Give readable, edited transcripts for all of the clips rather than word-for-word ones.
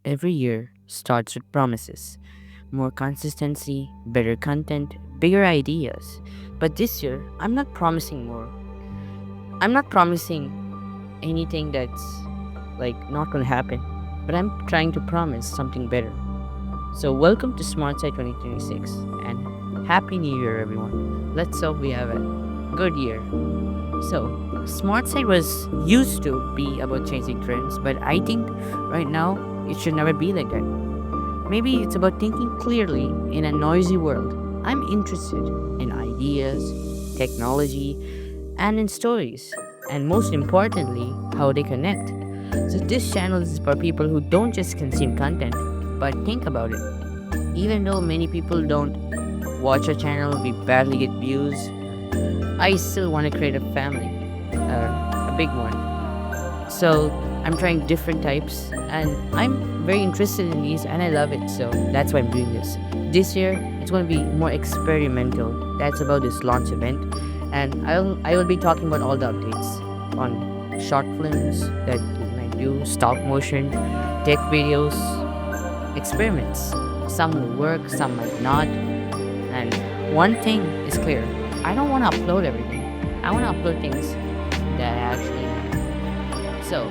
Every year starts with promises, more consistency, better content, bigger ideas. But this year, I'm not promising more. I'm not promising anything that's not gonna happen, but I'm trying to promise something better. So, welcome to Smart Side 2026 and Happy New Year, everyone. Let's hope we have a good year. So, Smart Side was used to be about changing trends, but I think right now it should never be like that. Maybe it's about thinking clearly in a noisy world. I'm interested in ideas, technology, and in stories, and most importantly, how they connect. So, this channel is for people who don't just consume content, but think about it. Even though many people don't watch our channel, we barely get views, I still want to create a family, a big one. So I'm trying different types, and I'm very interested in these, and I love it. So that's why I'm doing this. This year, it's going to be more experimental. That's about this launch event, and I will be talking about all the updates on short films that we might do, stop motion, tech videos, experiments. Some will work, some might not. And one thing is clear: I don't want to upload everything. I want to upload things that I actually like. So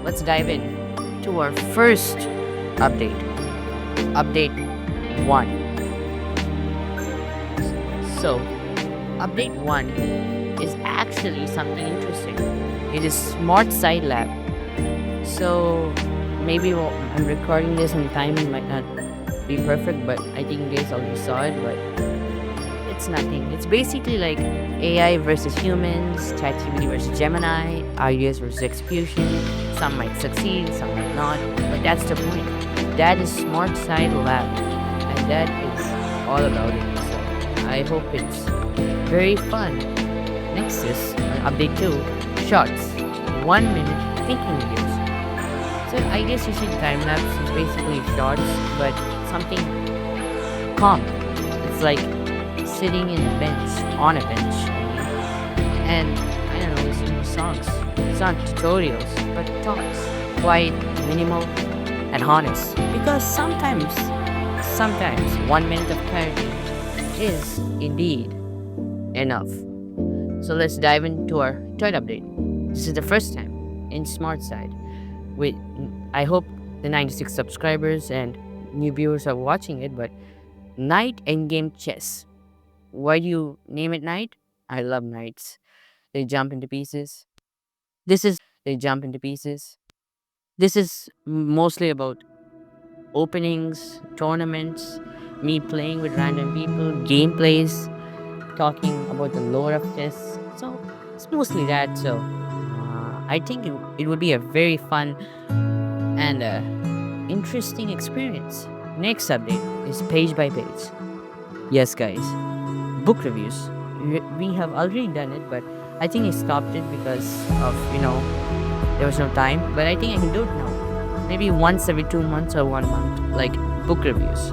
let's dive in to our first update. Update 1. So, update 1 is actually something interesting. It is Smart Side Lab. So, maybe I'm recording this and timing might not be perfect, but I think you guys already saw it. But it's nothing. It's basically like AI versus humans, ChatGPT versus Gemini, ideas versus execution. Some might succeed, some might not, but that's the point. That is Smart Side Lab, and that is all about it. So I hope it's very fun. Next is update 2, shorts, 1 minute thinking videos. So I guess you see time lapse is basically shorts, but something calm. It's like sitting in a bench, on a bench, and I don't know, listening to songs. It's not tutorials, but thoughts. Quiet, minimal, and honest. Because sometimes 1 minute of clarity is indeed enough. So let's dive into our third update. This is the first time in Smart Side. With I hope the 96 subscribers and new viewers are watching it, but night and game chess. Why do you name it night? I love nights. They jump into pieces. They jump into pieces. This is mostly about openings, tournaments, me playing with random people, gameplays, talking about the lore of chess. So it's mostly that. So I think it would be a very fun and interesting experience. Next update is page by page. Yes, guys, book reviews. We have already done it, but I think I stopped it because of there was no time. But I think I can do it now. Maybe once every 2 months or 1 month, like book reviews.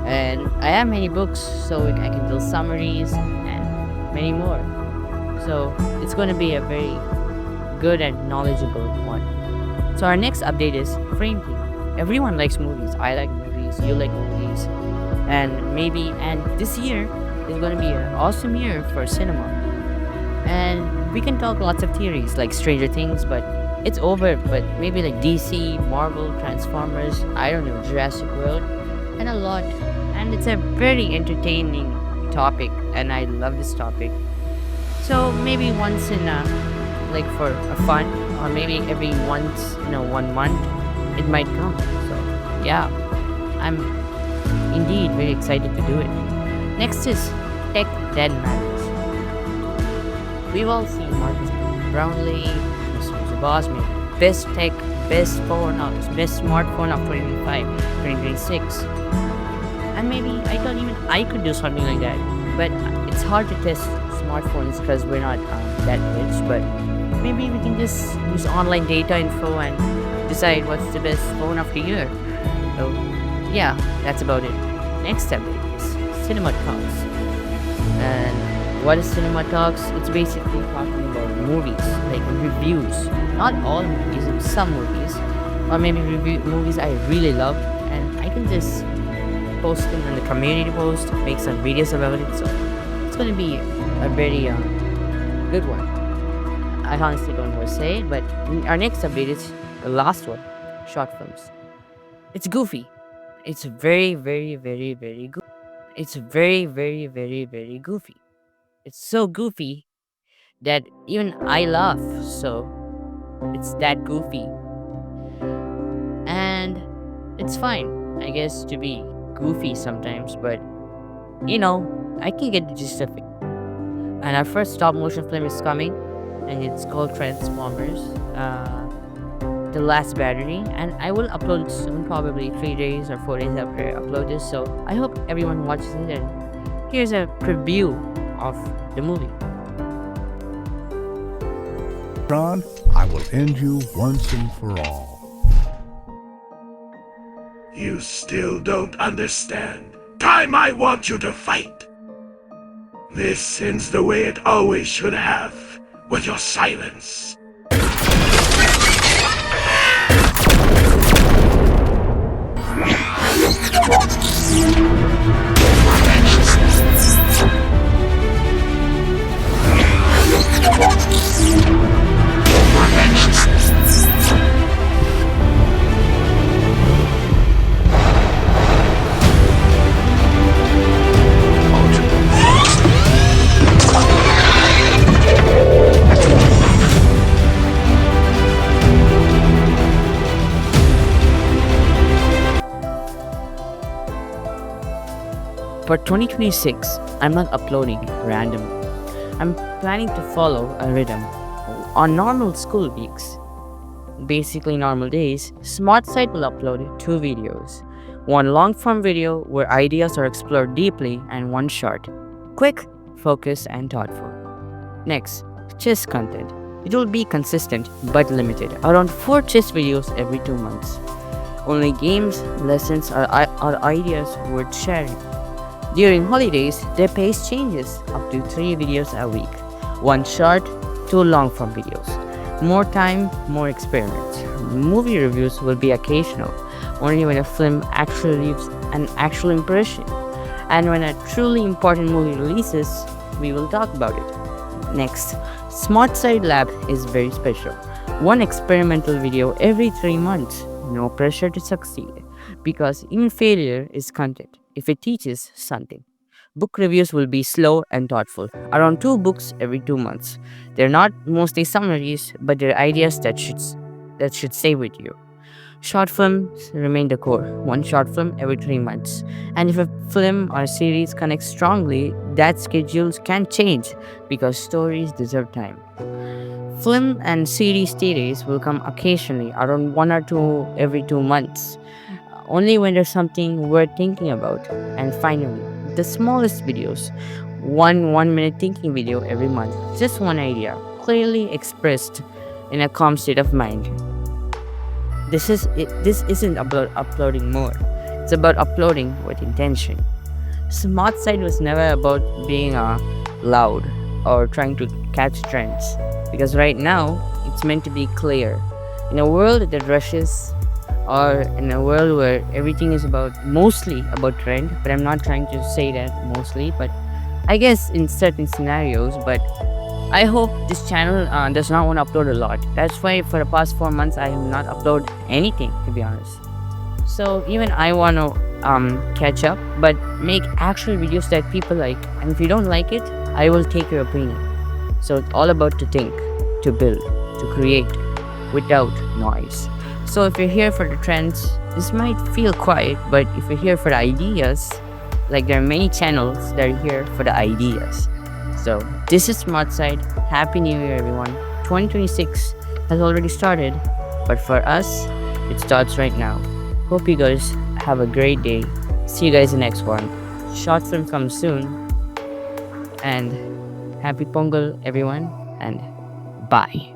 And I have many books, so I can do summaries and many more. So it's going to be a very good and knowledgeable one. So our next update is frame theme. Everyone likes movies. I like movies. You like movies. And this year is going to be an awesome year for cinema. And we can talk lots of theories like Stranger Things, but it's over. But maybe like DC, Marvel, Transformers, I don't know, Jurassic World, and a lot. And it's a very entertaining topic, and I love this topic. So maybe once in a like for a fun, or maybe every once 1 month, it might come. So yeah, I'm indeed very excited to do it. Next is tech that matters. We've all seen Marcus Brownlee, Mr. Boss, best tech, best phone, best smartphone of 2025, 2026. And maybe I thought even I could do something like that. But it's hard to test smartphones because we're not that rich. But maybe we can just use online data info and decide what's the best phone of the year. So yeah, that's about it. Next update is Cinema Talks. And what is Cinema Talks? It's basically talking about movies, like reviews. Not all movies, some movies. or maybe review movies I really love, and I can just post them in the community post, make some videos about it. So it's gonna be a very good one. I honestly don't know what to say, but our next update is the last one, short films. It's goofy. It's very, very, very, very goofy. It's very, very, very, very goofy. It's so goofy that even I laugh. So it's that goofy. And it's fine, I guess, to be goofy sometimes, but I can get the gist of it. And our first stop motion film is coming, and it's called Transformers. The last battery, and I will upload it soon, probably 3 days or 4 days after I upload this. So I hope everyone watches it, and here's a preview of the movie. Ron, I will end you once and for all. You still don't understand. Time I want you to fight. This ends the way it always should have, with your silence. For 2026, I'm not uploading randomly. I'm planning to follow a rhythm. On normal school weeks, basically normal days, Smart Site will upload 2 videos. One long form video where ideas are explored deeply, and one short, quick, focused, and thoughtful. Next, chess content. It will be consistent but limited, around 4 chess videos every 2 months. Only games, lessons, or ideas worth sharing. During holidays, the pace changes up to 3 videos a week. 1 short, 2 long form videos. More time, more experiments. Movie reviews will be occasional, only when a film actually leaves an actual impression. And when a truly important movie releases, we will talk about it. Next, Smart Side Lab is very special. 1 experimental video every 3 months. No pressure to succeed, because even failure is content if it teaches something. Book reviews will be slow and thoughtful, around 2 books every 2 months. They're not mostly summaries, but they're ideas that should stay with you. Short films remain the core, 1 short film every 3 months. And if a film or series connects strongly, that schedules can change because stories deserve time. Film and series series will come occasionally, around 1 or 2 every 2 months, only when there's something worth thinking about. And finally, the smallest videos, one 1-minute thinking video every month, just 1 idea, clearly expressed in a calm state of mind. This isn't about uploading more, it's about uploading with intention. Smart Side was never about being loud or trying to catch trends, because right now it's meant to be clear. In a world that rushes, or in a world where everything is mostly about trend, but I'm not trying to say that mostly, but I guess in certain scenarios. But I hope this channel does not want to upload a lot. That's why for the past 4 months I have not uploaded anything, to be honest. So even I want to catch up, but make actual videos that people like. And if you don't like it, I will take your opinion. So it's all about to think, to build, to create without noise. So if you're here for the trends, this might feel quiet, but if you're here for the ideas, like there are many channels that are here for the ideas. So this is Smart Side. Happy New Year, everyone. 2026 has already started, but for us, it starts right now. Hope you guys have a great day. See you guys in the next one. Short film comes soon. And happy Pongal, everyone, and bye.